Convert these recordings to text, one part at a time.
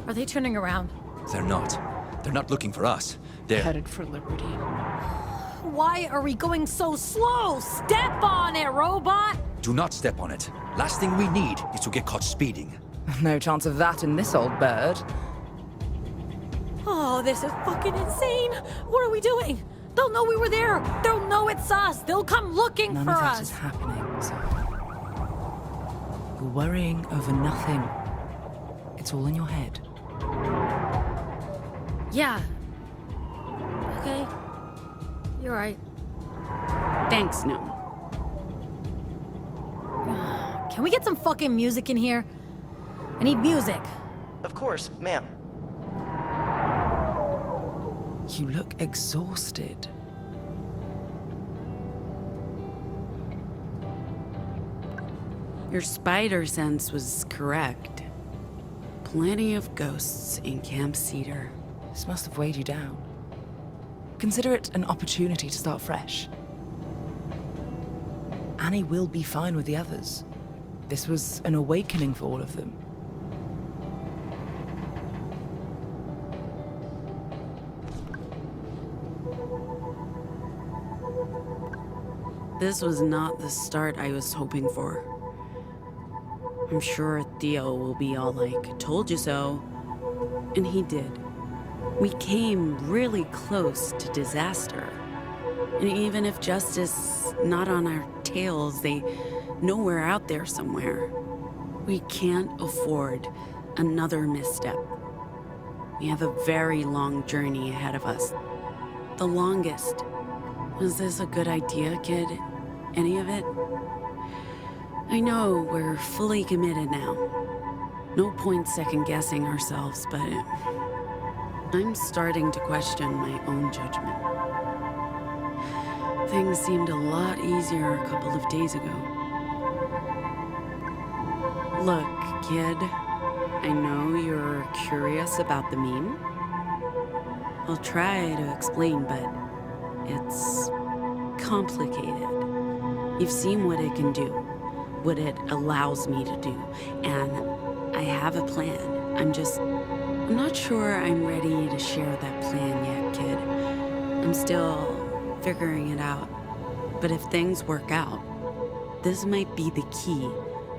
Are they turning around? They're not. They're not looking for us. They're... Headed for liberty. Why are we going so slow? Step on it, robot! Do not step on it. Last thing we need is to get caught speeding. No chance of that in this old bird. Oh, this is fucking insane! What are we doing? They'll know we were there! They'll know it's us! They'll come looking None for of that us! is happening, so... You're worrying over nothing. It's all in your head. Yeah. Okay. You're right. Thanks, no. Can we get some fucking music in here? I need music. Of course, ma'am. You look exhausted. Your spider sense was correct. Plenty of ghosts in Camp Cedar. This must have weighed you down. Consider it an opportunity to start fresh. Annie will be fine with the others. This was an awakening for all of them. This was not the start I was hoping for. I'm sure Theo will be all like, told you so. And he did. We came really close to disaster. And even if Justice not on our tails, they know we're out there somewhere. We can't afford another misstep. We have a very long journey ahead of us. The longest. Was this a good idea, kid? Any of it? I know we're fully committed now. No point second-guessing ourselves, but I'm starting to question my own judgment. Things seemed a lot easier a couple of days ago. Look, kid, I know you're curious about the meme. I'll try to explain, but it's complicated. You've seen what it can do, what it allows me to do, and I have a plan. I'm not sure I'm ready to share that plan yet, kid. I'm still figuring it out. But if things work out, this might be the key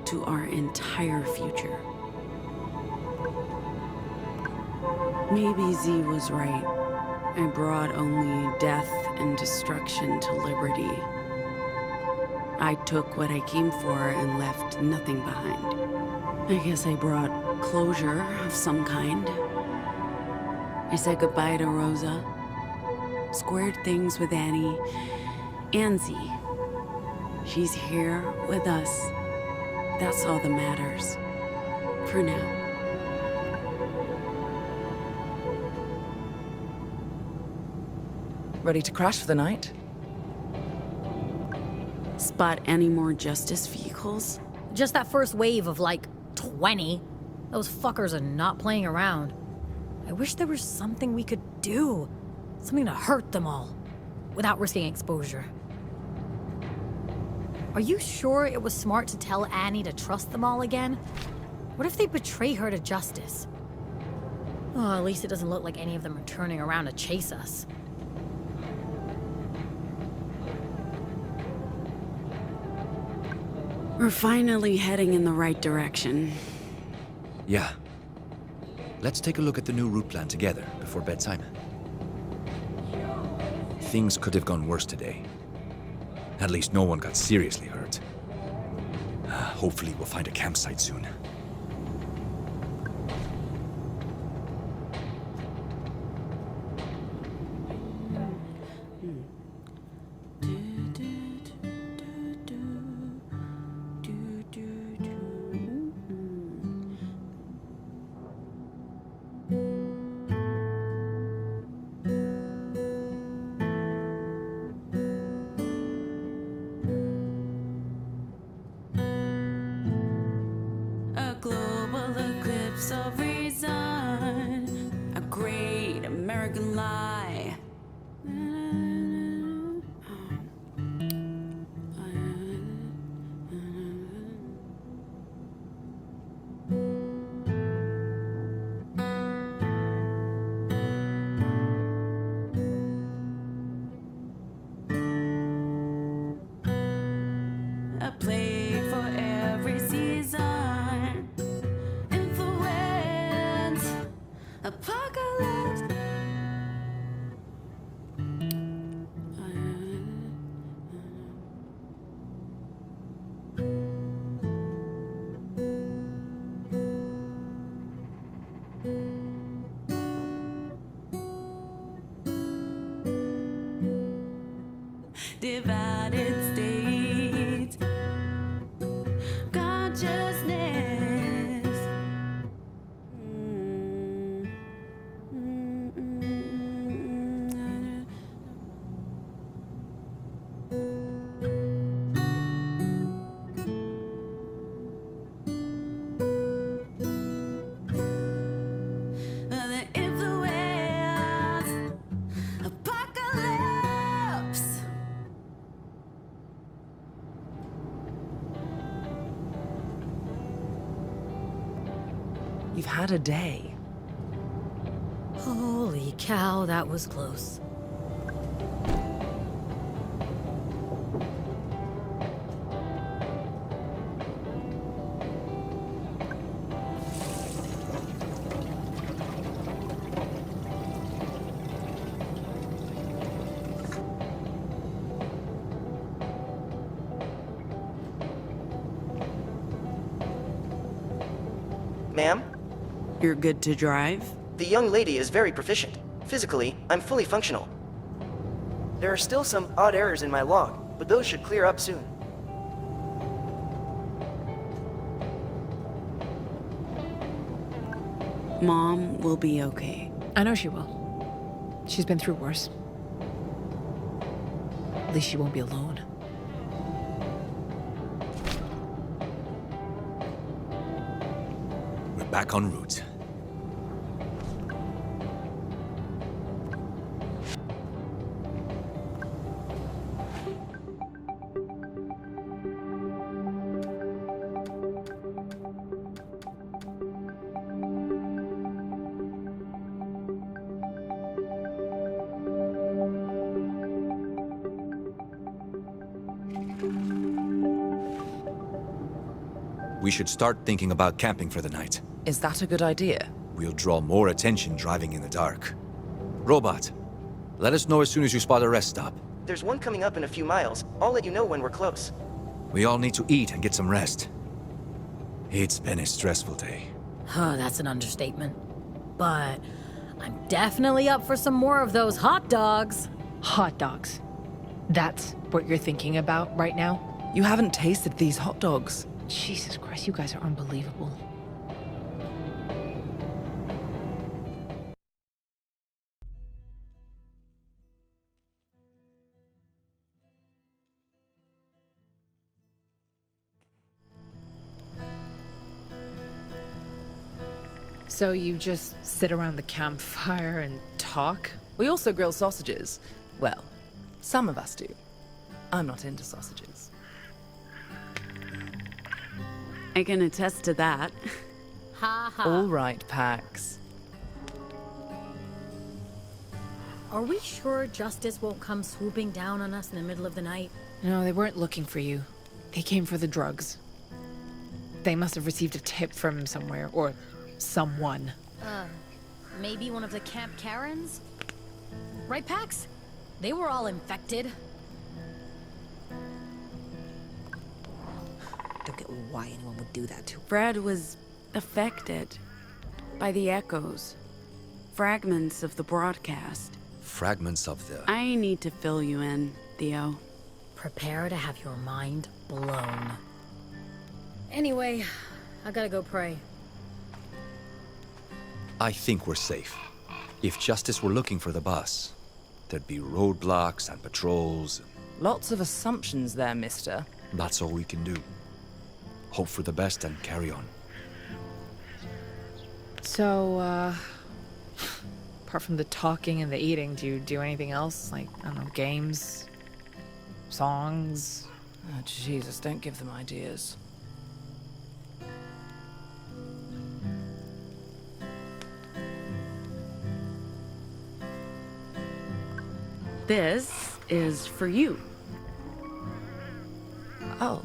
to our entire future. Maybe Z was right. I brought only death and destruction to liberty. I took what I came for and left nothing behind. I guess I brought closure of some kind. I said goodbye to Rosa, squared things with Annie, and Z. She's here with us. That's all that matters. For now. Ready to crash for the night? Spot any more justice vehicles? Just that first wave of like 20. Those fuckers are not playing around. I wish there was something we could do. Something to hurt them all. Without risking exposure. Are you sure it was smart to tell Annie to trust them all again? What if they betray her to justice? Oh, at least it doesn't look like any of them are turning around to chase us. We're finally heading in the right direction. Yeah. Let's take a look at the new route plan together before bedtime. Things could have gone worse today. At least no one got seriously hurt. Hopefully we'll find a campsite soon. A global eclipse of reason, a great American lie. You've had a day. Holy cow, that was close. Ma'am, You're good to drive? the young lady is very proficient. Physically, I'm fully functional. There are still some odd errors in my log, but those should clear up soon. Mom will be okay. I know she will. She's been through worse. At least she won't be alone. We're back en route. We should start thinking about camping for the night. Is that a good idea? We'll draw more attention driving in the dark. Robot, let us know as soon as you spot a rest stop. There's one coming up in a few miles. I'll let you know when we're close. We all need to eat and get some rest. It's been a stressful day. Huh, that's an understatement. But I'm definitely up for some more of those hot dogs. Hot dogs. That's what you're thinking about right now? You haven't tasted these hot dogs. Jesus Christ, you guys are unbelievable. So you just sit around the campfire and talk? We also grill sausages. Well, some of us do. I'm not into sausages. I can attest to that. Ha ha. All right, Pax. Are we sure Justice won't come swooping down on us in the middle of the night? No, they weren't looking for you. They came for the drugs. They must have received a tip from somewhere, or someone. Maybe one of the Camp Karens? Right, Pax? They were all infected. Don't get why anyone would do that to him. Fred was affected by the echoes, fragments of the broadcast. Fragments of the... I need to fill you in, Theo. Prepare to have your mind blown. Anyway, I gotta go pray. I think we're safe. If Justice were looking for the bus, there'd be roadblocks and patrols. Lots of assumptions there, mister. That's all we can do. Hope for the best and carry on. So, apart from the talking and the eating, do you do anything else? Like, I don't know, games? Songs? Oh, Jesus, don't give them ideas. This is for you. Oh,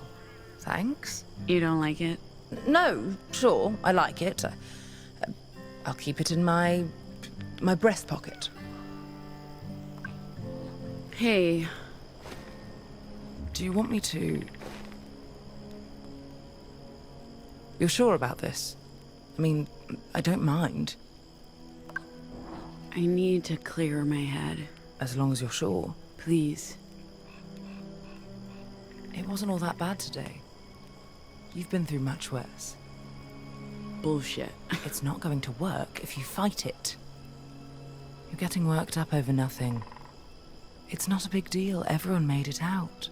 thanks. You don't like it? No, sure, I like it. I'll keep it in my breast pocket. Hey, Do you want me to... You're sure about this? I mean, I don't mind, I need to clear my head. as long as you're sure. Please. It wasn't all that bad today. You've been through much worse. Bullshit. It's not going to work if you fight it. You're getting worked up over nothing. It's not a big deal. Everyone made it out.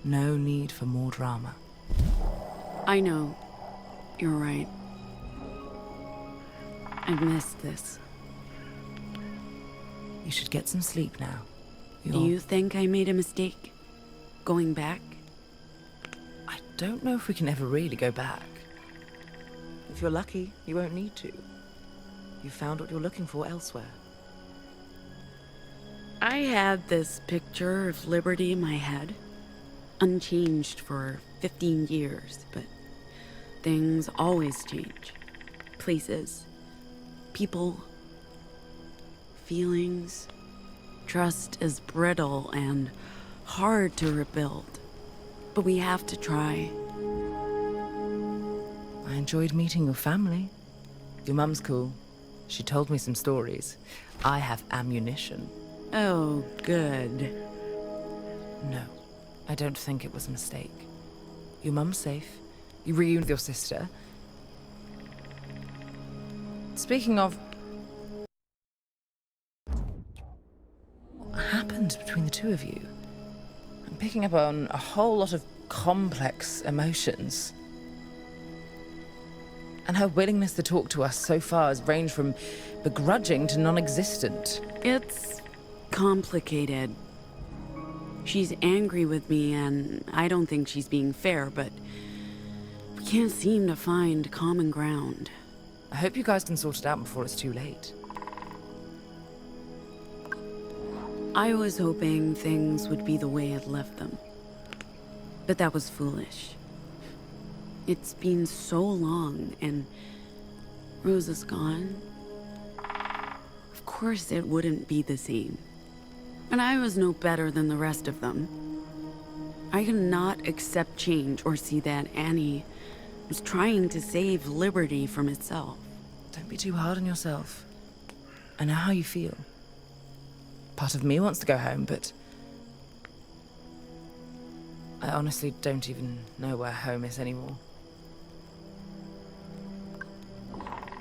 No need for more drama. I know. You're right. I've missed this. You should get some sleep now. Do you think I made a mistake? Going back? I don't know if we can ever really go back. If you're lucky, you won't need to. You found what you're looking for elsewhere. I had this picture of liberty in my head, unchanged for 15 years, but things always change. Places, people, feelings. Trust is brittle and hard to rebuild, but we have to try. I enjoyed meeting your family. Your mum's cool. She told me some stories. I have ammunition. Oh, good. No, I don't think it was a mistake. Your mum's safe. You reunited with your sister. Speaking of... what happened between the two of you? I'm picking up on a whole lot of complex emotions. And her willingness to talk to us so far has ranged from begrudging to non-existent. It's complicated. She's angry with me, and I don't think she's being fair, but we can't seem to find common ground. I hope you guys can sort it out before it's too late. I was hoping things would be the way I'd left them. But that was foolish. It's been so long, and Rosa's gone. Of course it wouldn't be the same. And I was no better than the rest of them. I cannot accept change or see that Annie was trying to save liberty from itself. Don't be too hard on yourself. I know how you feel. Part of me wants to go home, but I honestly don't even know where home is anymore.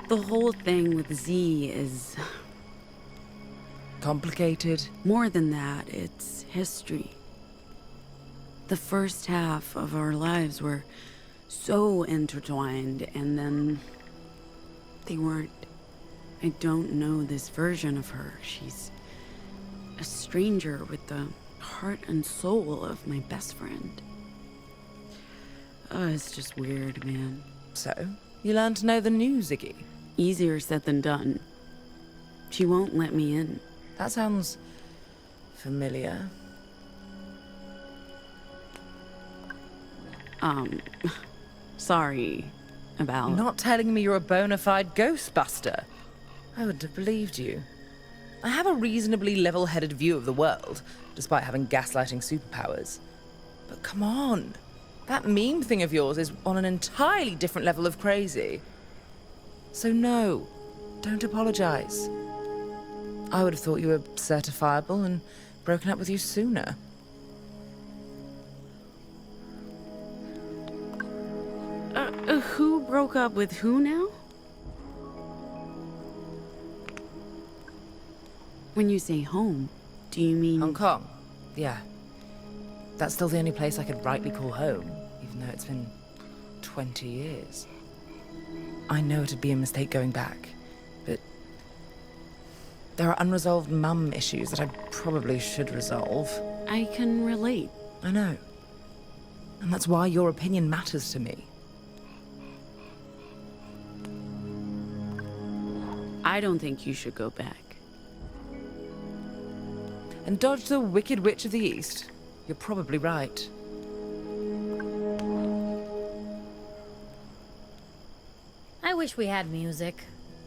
The whole thing with Z is Complicated. more than that. It's history. The first half of our lives were so intertwined, and then they weren't. I don't know this version of her. She's a stranger with the heart and soul of my best friend. Oh, it's just weird, man. So, you learned to know the new Ziggy. Easier said than done. She won't let me in. That sounds familiar. Sorry about... Not telling me you're a bona fide ghostbuster. I wouldn't have believed you. I have a reasonably level-headed view of the world, despite having gaslighting superpowers. But come on. That meme thing of yours is on an entirely different level of crazy. So no, don't apologize. I would have thought you were certifiable and broken up with you sooner. Who broke up with who now? When you say home, do you mean... Hong Kong? Yeah. That's still the only place I could rightly call home, even though it's been 20 years. I know it'd be a mistake going back, but there are unresolved mum issues that I probably should resolve. I can relate. I know. And that's why your opinion matters to me. I don't think you should go back. And dodge the Wicked Witch of the East. You're probably right. I wish we had music.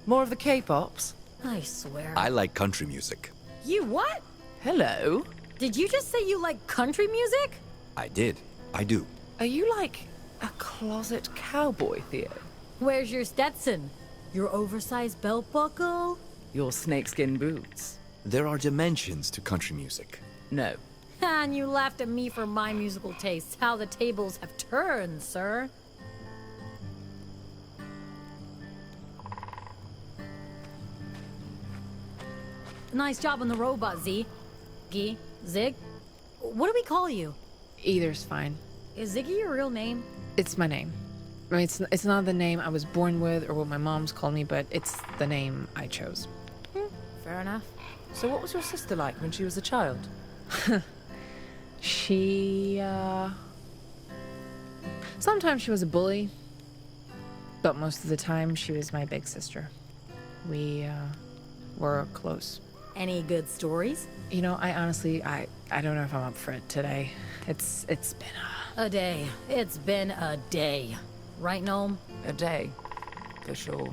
More of the K-pops? I swear. I like country music. You what? Hello? Did you just say you like country music? I did. I do. Are you like a closet cowboy, Theo? Where's your Stetson? Your oversized belt buckle? Your snakeskin boots? There are dimensions to country music. No. And you laughed at me for my musical tastes. How the tables have turned, sir. Nice job on the robot, Z. Gee, Zig? What do we call you? Either's fine. Is Ziggy your real name? It's my name. I mean, it's not the name I was born with or what my mom's called me, but it's the name I chose. Fair enough. So what was your sister like when she was a child? She, sometimes she was a bully, but most of the time she was my big sister. We were close. Any good stories? You know, I honestly, I don't know if I'm up for it today. It's been A day. It's been a day. Right, Gnome? A day, for sure.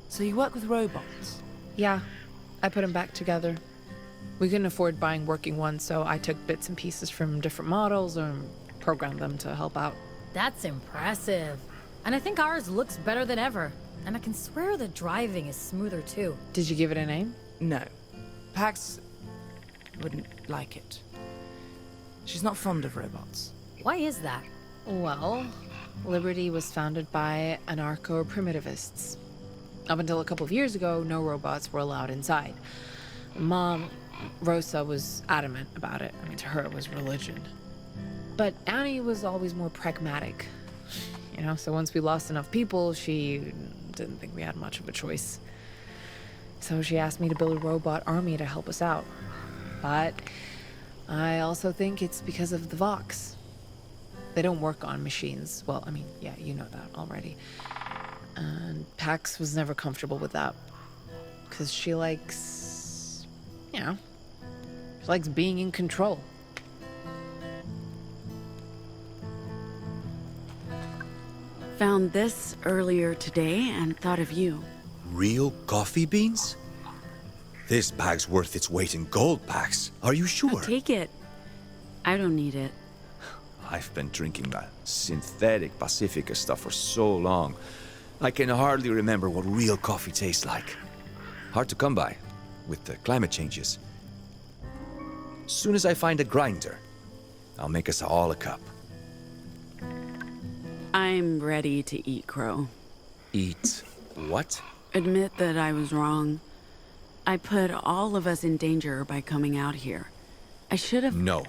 So you work with robots? Yeah, I put them back together. We couldn't afford buying working ones, so I took bits and pieces from different models and programmed them to help out. That's impressive. And I think ours looks better than ever. And I can swear the driving is smoother too. Did you give it a name? No. Pax wouldn't like it. She's not fond of robots. Why is that? Well, Liberty was founded by anarcho-primitivists. Up until a couple of years ago, no robots were allowed inside. Mom, Rosa, was adamant about it. I mean, to her it was religion. But Annie was always more pragmatic. You know, so once we lost enough people, she didn't think we had much of a choice. So she asked me to build a robot army to help us out. But I also think it's because of the Vox. They don't work on machines. Well, I mean, yeah, you know that already. And Pax was never comfortable with that. Because she likes, you know, she likes being in control. Found this earlier today and thought of you. Real coffee beans? This bag's worth its weight in gold, Pax. Are you sure? Take it. I don't need it. I've been drinking that synthetic Pacifica stuff for so long. I can hardly remember what real coffee tastes like. Hard to come by, with the climate changes. Soon as I find a grinder, I'll make us all a cup. I'm ready to eat crow. Eat what? Admit that I was wrong. I put all of us in danger by coming out here. I should have... No.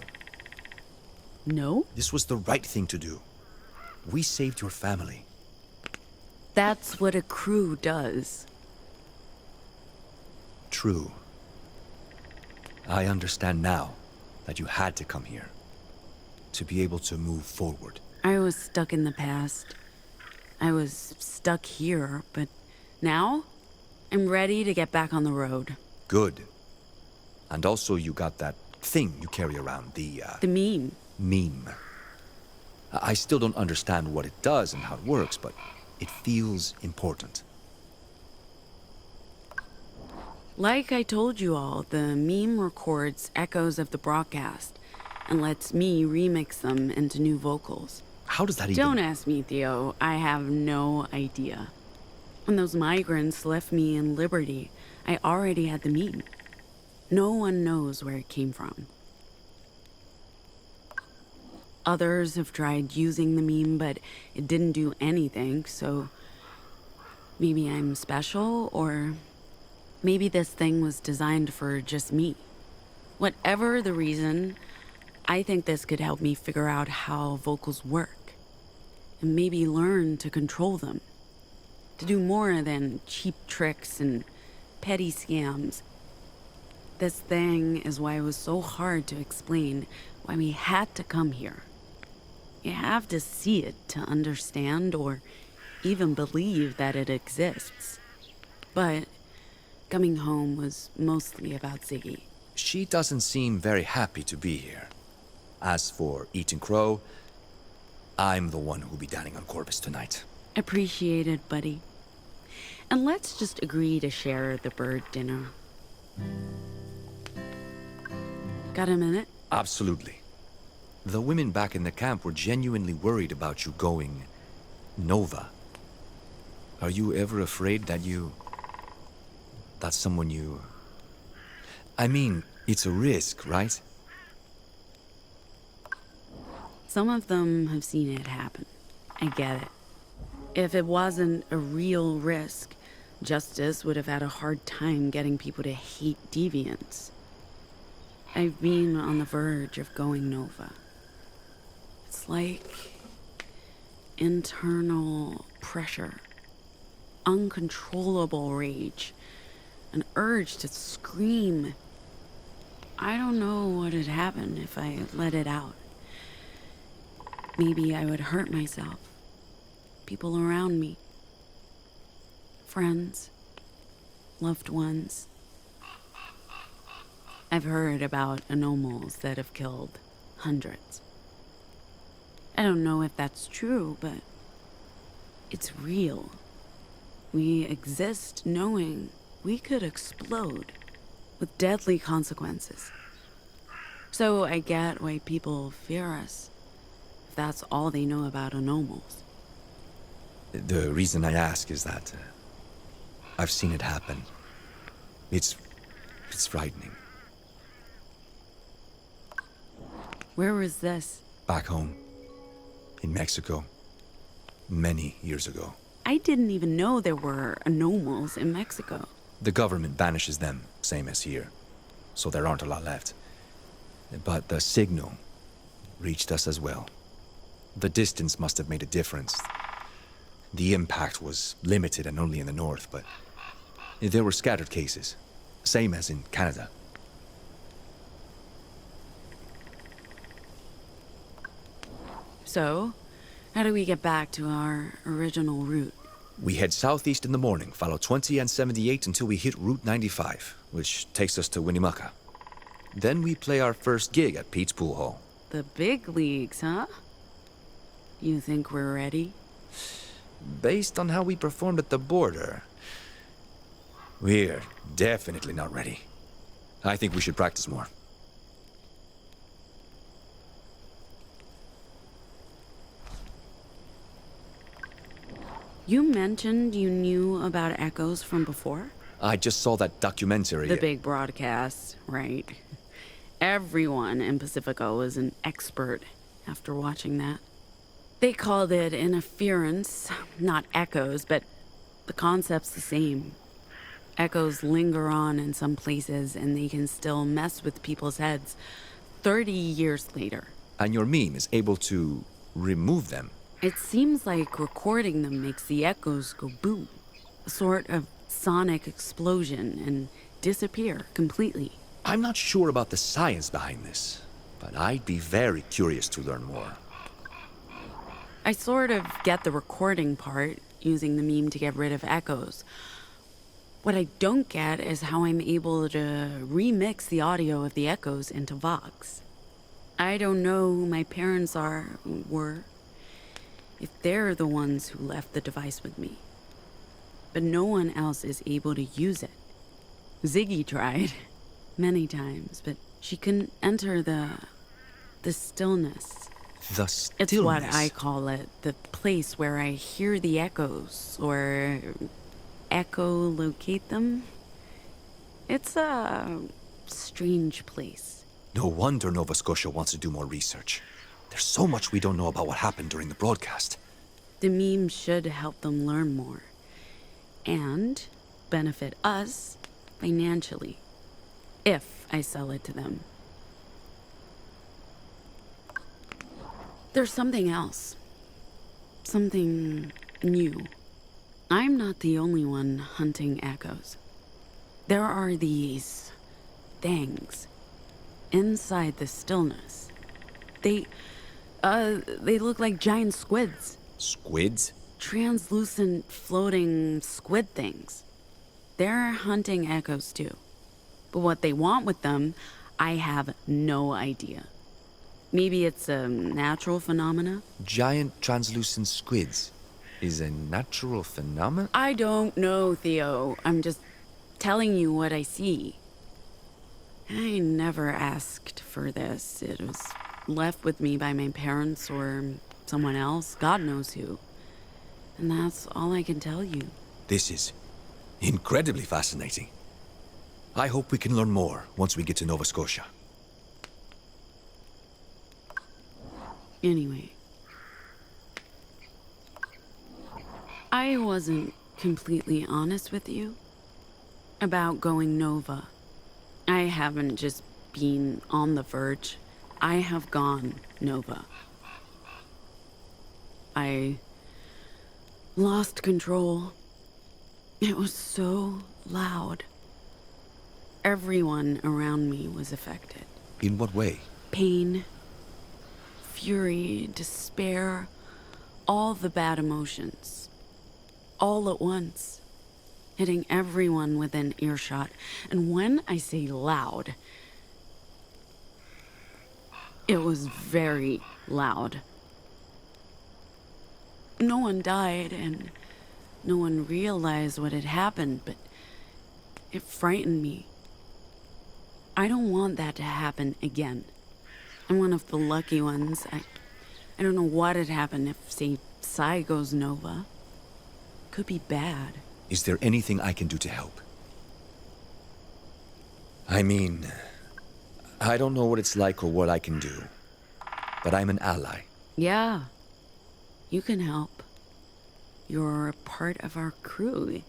No? This was the right thing to do. We saved your family. That's what a crew does. True. I understand now that you had to come here. To be able to move forward. I was stuck in the past. I was stuck here, but now I'm ready to get back on the road. Good. And also you got that thing you carry around, the meme. meme. I still don't understand what it does and how it works, but it feels important. Like I told you all, the meme records echoes of the broadcast and lets me remix them into new vocals. How does that even... Don't ask me, Theo. I have no idea. When those migrants left me in Liberty, I already had the meme. No one knows where it came from. Others have tried using the meme, but it didn't do anything, so maybe I'm special, or maybe this thing was designed for just me. Whatever the reason, I think this could help me figure out how vocals work, and maybe learn to control them, to do more than cheap tricks and petty scams. This thing is why it was so hard to explain why we had to come here. You have to see it to understand or even believe that it exists. But coming home was mostly about Ziggy. She doesn't seem very happy to be here. As for eating crow, I'm the one who'll be dining on Corvus tonight. Appreciated, buddy. And let's just agree to share the bird dinner. Got a minute? Absolutely. The women back in the camp were genuinely worried about you going Nova. Are you ever afraid that that's someone you... I mean, it's a risk, right? Some of them have seen it happen. I get it. If it wasn't a real risk, Justice would have had a hard time getting people to hate deviants. I've been on the verge of going Nova. It's like internal pressure, uncontrollable rage, an urge to scream. I don't know what'd happen if I let it out. Maybe I would hurt myself, people around me. friends, loved ones. I've heard about anomals that have killed hundreds. I don't know if that's true, but it's real. We exist knowing we could explode with deadly consequences. So I get why people fear us, if that's all they know about anomals. The reason I ask is that I've seen it happen. It's frightening. Where was this? Back home, in Mexico, many years ago. I didn't even know there were anomals in Mexico. The government banishes them, same as here, so there aren't a lot left. But the signal reached us as well. The distance must have made a difference. The impact was limited and only in the north, but there were scattered cases, same as in Canada. So, how do we get back to our original route? We head southeast in the morning, follow 20 and 78 until we hit Route 95, which takes us to Winnemucca. Then we play our first gig at Pete's Pool Hall. The big leagues, huh? You think we're ready? Based on how we performed at the border, we're definitely not ready. I think we should practice more. You mentioned you knew about echoes from before? I just saw that documentary. The big broadcast, right? Everyone in Pacifico was an expert after watching that. They called it interference, not echoes, but the concept's the same. Echoes linger on in some places and they can still mess with people's heads 30 years later. And your meme is able to remove them. It seems like recording them makes the echoes go boom, a sort of sonic explosion, and disappear completely. I'm not sure about the science behind this, but I'd be very curious to learn more. I sort of get the recording part, using the meme to get rid of echoes. What I don't get is how I'm able to remix the audio of the echoes into Vox. I don't know who my parents were, if they're the ones who left the device with me. But no one else is able to use it. Ziggy tried many times, but she couldn't enter the stillness. The stillness? It's what I call it, the place where I hear the echoes, or echolocate them. It's a strange place. No wonder Nova Scotia wants to do more research. There's so much we don't know about what happened during the broadcast. The meme should help them learn more. And benefit us financially, if I sell it to them. There's something else. Something new. I'm not the only one hunting echoes. There are these things inside the stillness. They look like giant squids. Squids? Translucent, floating squid things. They're hunting echoes too. But what they want with them, I have no idea. Maybe it's a natural phenomena? Giant translucent squids is a natural phenomenon? I don't know, Theo. I'm just telling you what I see. I never asked for this. It was left with me by my parents or someone else, God knows who. And that's all I can tell you. This is incredibly fascinating. I hope we can learn more once we get to Nova Scotia. Anyway, I wasn't completely honest with you about going Nova. I haven't just been on the verge. I have gone Nova. I lost control. It was so loud. Everyone around me was affected. In what way? Pain, fury, despair, all the bad emotions. All at once. hitting everyone within earshot. And when I say loud, it was very loud. No one died, and no one realized what had happened, but it frightened me. I don't want that to happen again. I'm one of the lucky ones. I don't know what had happened if, say, Psy goes Nova. Could be bad. Is there anything I can do to help? I mean, I don't know what it's like or what I can do, but I'm an ally. Yeah, you can help. You're a part of our crew,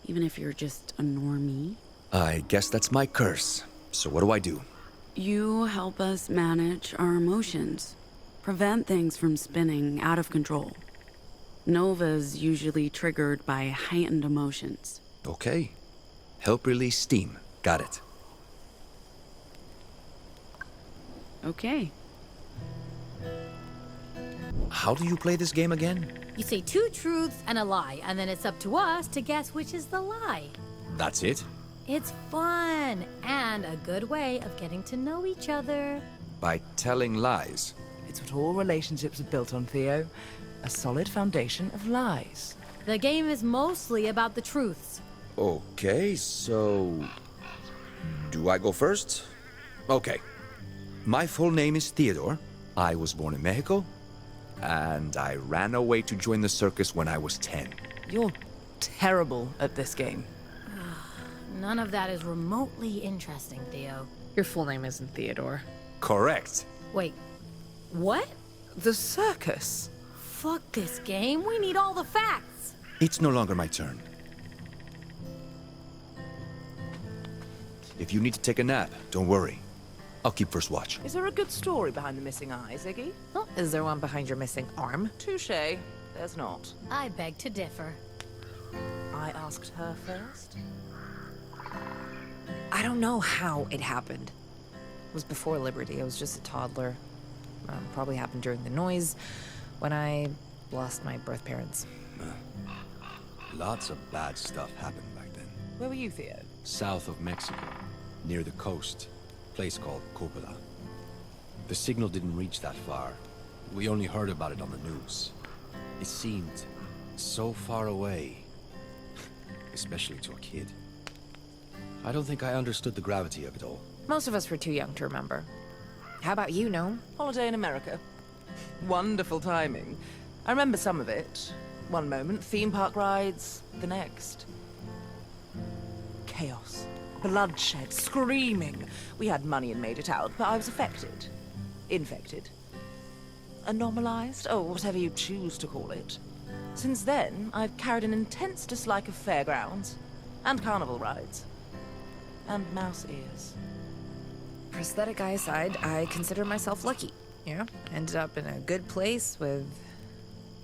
even if you're just a normie. I guess that's my curse. So what do I do? You help us manage our emotions, prevent things from spinning out of control. Nova's usually triggered by heightened emotions. Okay. Help release steam. Got it. Okay. How do you play this game again? You say 2 truths and a lie, and then it's up to us to guess which is the lie. That's it? It's fun and a good way of getting to know each other. By telling lies. It's what all relationships are built on, Theo. A solid foundation of lies. The game is mostly about the truths. Okay, so... do I go first? Okay. My full name is Theodore. I was born in Mexico, and I ran away to join the circus when I was 10. You're terrible at this game. None of that is remotely interesting, Theo. Your full name isn't Theodore. Correct. Wait, what? The circus? Fuck this game. We need all the facts. It's no longer my turn. If you need to take a nap, don't worry. I'll keep first watch. Is there a good story behind the missing eye, Ziggy? Oh, is there one behind your missing arm? Touché. There's not. I beg to differ. I asked her first. I don't know how it happened. It was before Liberty. I was just a toddler. Probably happened during the noise when I lost my birth parents. Lots of bad stuff happened back then. Where were you, Theo? South of Mexico, near the coast, place called Coppola. The signal didn't reach that far. We only heard about it on the news. It seemed so far away, especially to a kid. I don't think I understood the gravity of it all. Most of us were too young to remember. How about you, Gnome? Holiday in America. Wonderful timing. I remember some of it. One moment, theme park rides. The next, chaos. Bloodshed. Screaming. We had money and made it out, but I was affected. Infected. Anomalized? Oh, whatever you choose to call it. Since then, I've carried an intense dislike of fairgrounds. And carnival rides. And mouse ears. Prosthetic eye aside, I consider myself lucky. You know, ended up in a good place with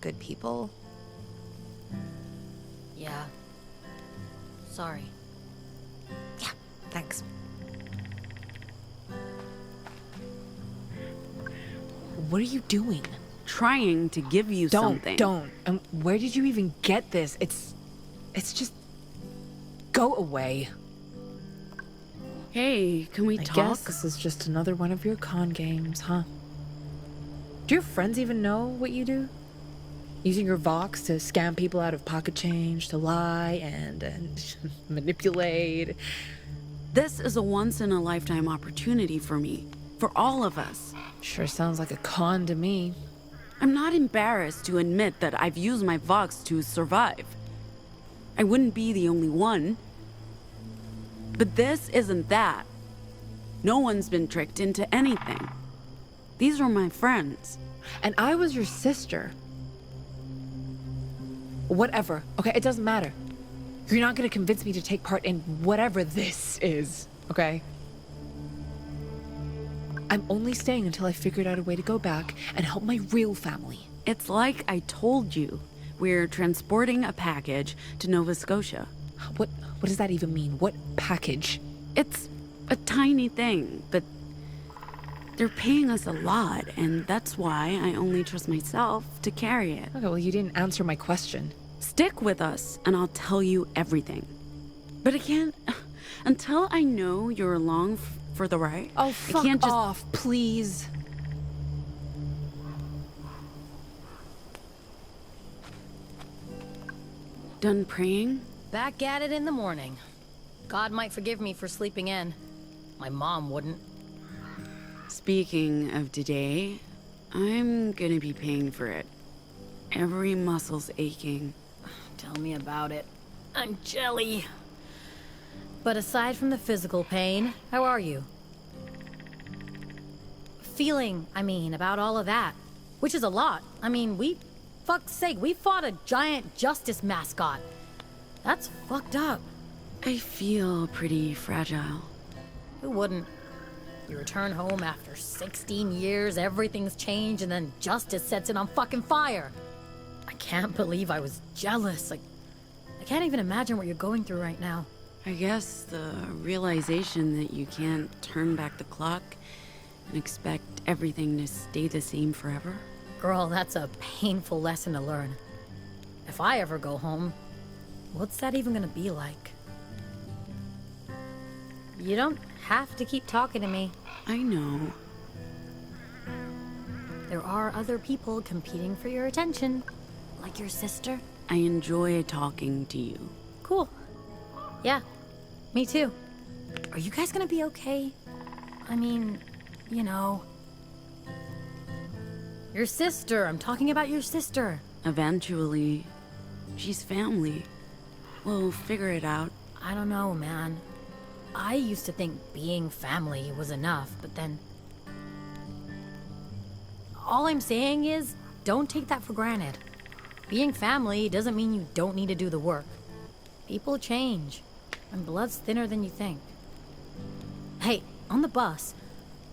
good people. Yeah. Sorry. Yeah, thanks. What are you doing? Trying to give you something. Don't. And where did you even get this? It's just... Go away. Hey, can we I talk? guess this is just another one of your con games, huh? Do your friends even know what you do? Using your Vox to scam people out of pocket change, to lie and manipulate. This is a once-in-a-lifetime opportunity for me. For all of us. Sure sounds like a con to me. I'm not embarrassed to admit that I've used my Vox to survive. I wouldn't be the only one. But this isn't that. No one's been tricked into anything. These are my friends. And I was your sister. Whatever. Okay, it doesn't matter. You're not gonna convince me to take part in whatever this is, okay? I'm only staying until I figured out a way to go back and help my real family. It's like I told you. We're transporting a package to Nova Scotia. What does that even mean? What package? It's a tiny thing, but they're paying us a lot, and that's why I only trust myself to carry it. Okay, well, you didn't answer my question. Stick with us, and I'll tell you everything. But I can't... Until I know you're along for the ride, Oh, I fuck can't just... off, please. Done praying? Back at it in the morning. God might forgive me for sleeping in. My mom wouldn't. Speaking of today, I'm gonna be paying for it. Every muscle's aching. Tell me about it. I'm jelly. But aside from the physical pain, how are you? Feeling, I mean, about all of that. Which is a lot. I mean, fuck's sake, we fought a giant justice mascot. That's fucked up. I feel pretty fragile. Who wouldn't? You return home after 16 years, everything's changed, and then justice sets it on fucking fire. I can't believe I was jealous. I can't even imagine what you're going through right now. I guess the realization that you can't turn back the clock and expect everything to stay the same forever. Girl, that's a painful lesson to learn. If I ever go home, what's that even gonna be like? You don't have to keep talking to me. I know. There are other people competing for your attention, like your sister. I enjoy talking to you. Cool. Yeah, me too. Are you guys gonna be okay? I mean, you know... Your sister, I'm talking about your sister. Eventually, she's family. We'll figure it out. I don't know, man. I used to think being family was enough, but then... All I'm saying is, don't take that for granted. Being family doesn't mean you don't need to do the work. People change, and blood's thinner than you think. Hey, on the bus,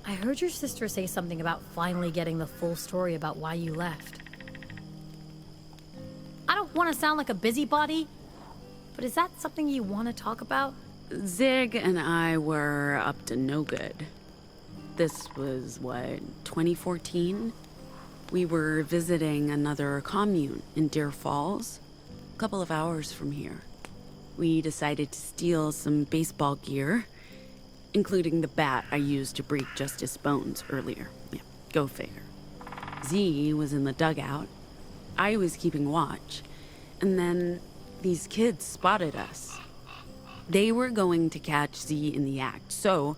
I heard your sister say something about finally getting the full story about why you left. I don't want to sound like a busybody, but is that something you want to talk about? Zig and I were up to no good. This was, what, 2014? We were visiting another commune in Deer Falls, a couple of hours from here. We decided to steal some baseball gear, including the bat I used to break Justice Bones earlier. Yeah, go figure. Z was in the dugout. I was keeping watch. And then these kids spotted us. They were going to catch Z in the act, so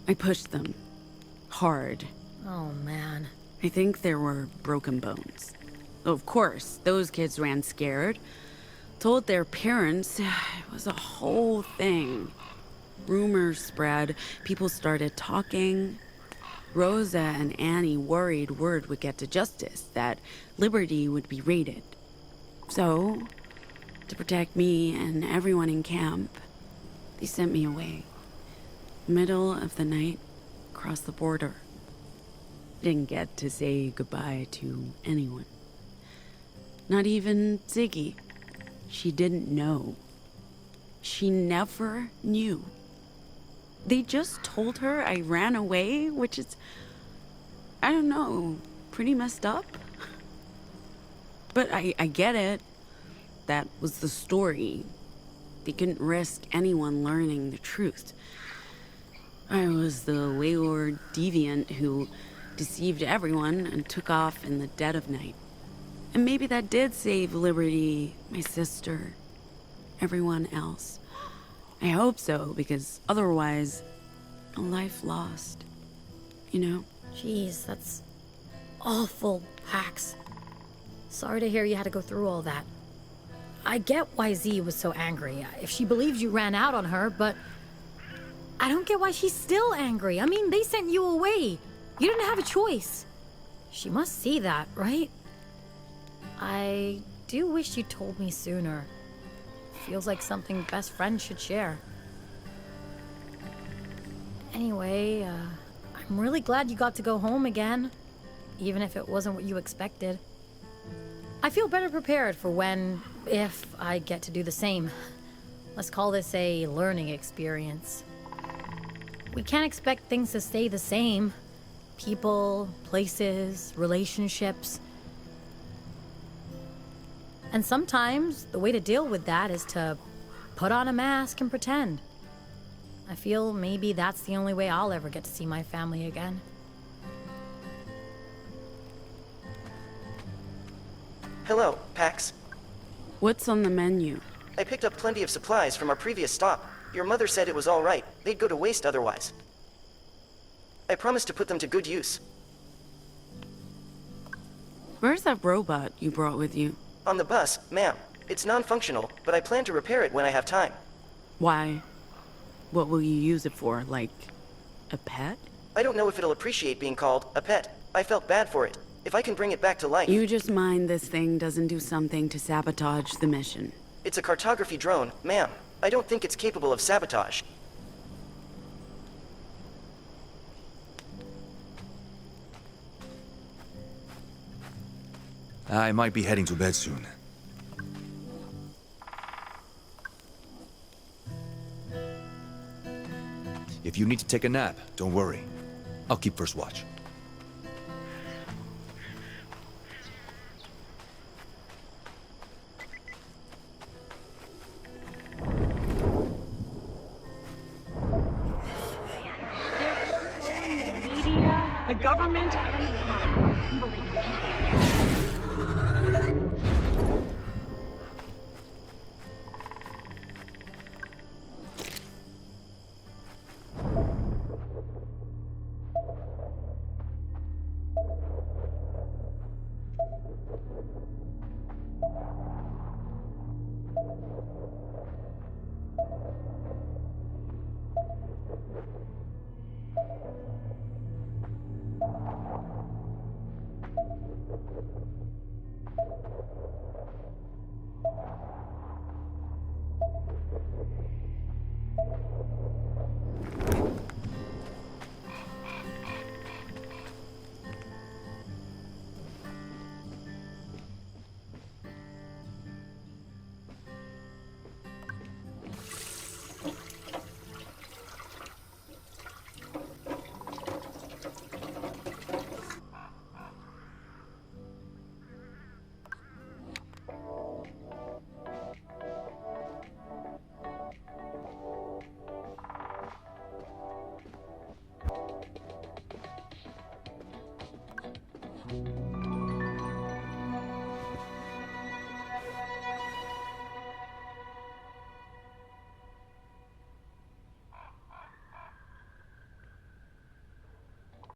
I pushed them. Hard. Oh, man. I think there were broken bones. Of course, those kids ran scared. Told their parents. It was a whole thing. Rumors spread. People started talking. Rosa and Annie worried word would get to Justice, that Liberty would be raided. So, to protect me and everyone in camp, they sent me away. Middle of the night, across the border. Didn't get to say goodbye to anyone. Not even Ziggy. She didn't know. She never knew. They just told her I ran away, which is, I don't know, pretty messed up. But I get it. That was the story. They couldn't risk anyone learning the truth. I was the wayward deviant who deceived everyone and took off in the dead of night. And maybe that did save Liberty, my sister, everyone else. I hope so, because otherwise, a life lost. You know? Jeez, that's awful, Pax. Sorry to hear you had to go through all that. I get why Z was so angry, if she believed you ran out on her, but I don't get why she's still angry. I mean, they sent you away. You didn't have a choice. She must see that, right? I do wish you told me sooner. Feels like something best friends should share. Anyway, I'm really glad you got to go home again, even if it wasn't what you expected. I feel better prepared for when, if I get to do the same. Let's call this a learning experience. We can't expect things to stay the same. People, places, relationships. And sometimes the way to deal with that is to put on a mask and pretend. I feel maybe that's the only way I'll ever get to see my family again. Hello, Pax. What's on the menu? I picked up plenty of supplies from our previous stop. Your mother said it was all right. They'd go to waste otherwise. I promised to put them to good use. Where's that robot you brought with you? On the bus, ma'am. It's non-functional, but I plan to repair it when I have time. Why? What will you use it for? Like, a pet? I don't know if it'll appreciate being called a pet. I felt bad for it. If I can bring it back to life... You just mind this thing doesn't do something to sabotage the mission. It's a cartography drone, ma'am. I don't think it's capable of sabotage. I might be heading to bed soon. If you need to take a nap, don't worry. I'll keep first watch. The government and